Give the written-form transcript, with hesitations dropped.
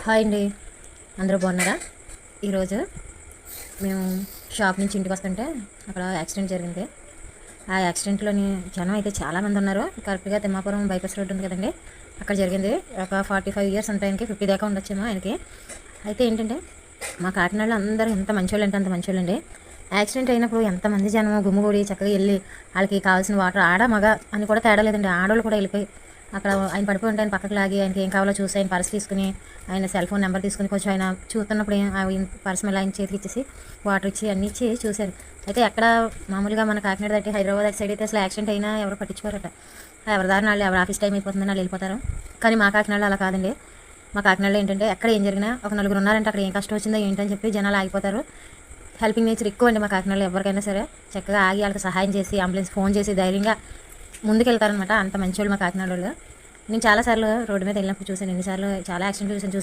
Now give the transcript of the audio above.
Hi అండి, అందరూ బాగున్నారా? ఈరోజు మేము షాప్ నుంచి ఇంటికి వస్తుంటే అక్కడ యాక్సిడెంట్ జరిగింది. ఆ యాక్సిడెంట్లోని జనం అయితే చాలామంది ఉన్నారు. కరెక్ట్గా తిమ్మాపురం బైపాస్ రోడ్ ఉంది కదండి, అక్కడ జరిగింది. ఒక 45 ఇయర్స్ ఉంటాయి, ఆయనకి 50 దాకా ఉండొచ్చేమో ఆయనకి. అయితే ఏంటంటే మా కాకినాడలో అందరూ ఎంత మంచోళ్ళు అంటే అంత మంచోళ్ళండి. యాక్సిడెంట్ అయినప్పుడు ఎంతమంది జనం గుమ్ముగూడి చక్కగా వెళ్ళి వాళ్ళకి కావాల్సిన వాటర్, ఆడ మగ అని కూడా తేడా లేదండి, ఆడవాళ్ళు కూడా వెళ్ళిపోయి అక్కడ ఆయన పడిపోయి ఉంటే ఆయన పక్కకు లాగి ఆయనకి ఏం కావాలో చూసి ఆయన పర్స్ తీసుకుని, ఆయన సెల్ ఫోన్ నెంబర్ తీసుకుని, కొంచెం ఆయన చూస్తున్నప్పుడు ఆయన పర్స్ మళ్ళీ ఆయన చేతికి ఇచ్చేసి వాటర్ ఇచ్చి అన్నీ ఇచ్చి చూశారు. అయితే ఎక్కడ మామూలుగా మన కాకినాడ దాటి హైదరాబాద్ సైడ్ అయితే అసలు యాక్సిడెంట్ అయినా ఎవరు పట్టించుకోరట. ఎవరి దారిన వాళ్ళు, ఎవరు ఆఫీస్ టైం అయిపోతుందని వాళ్ళు వెళ్ళిపోతారు. కానీ మా కాకినాడలో అలా కాదండి. మా కాకినాడలో ఏంటంటే ఎక్కడ ఏం జరిగినా ఒక నలుగురు ఉన్నారంటే అక్కడ ఏం కష్టం వచ్చిందో ఏంటని చెప్పి జనాలు ఆగిపోతారు. హెల్పింగ్ నేచర్ ఎక్కువ అండి మా కాకినాడలో. ఎవరికైనా సరే చక్కగా ఆగి వాళ్ళకి సహాయం చేసి అంబులెన్స్ ఫోన్ చేసి ధైర్యంగా ముందుకెళ్తారనమాట. అంత మంచి వాళ్ళు మా కాకినాడ వాళ్ళు. నేను చాలాసార్లు రోడ్డు మీద వెళ్ళినప్పుడు చూశాను, ఎన్నిసార్లు చాలా యాక్సిడెంట్లు చూసాను.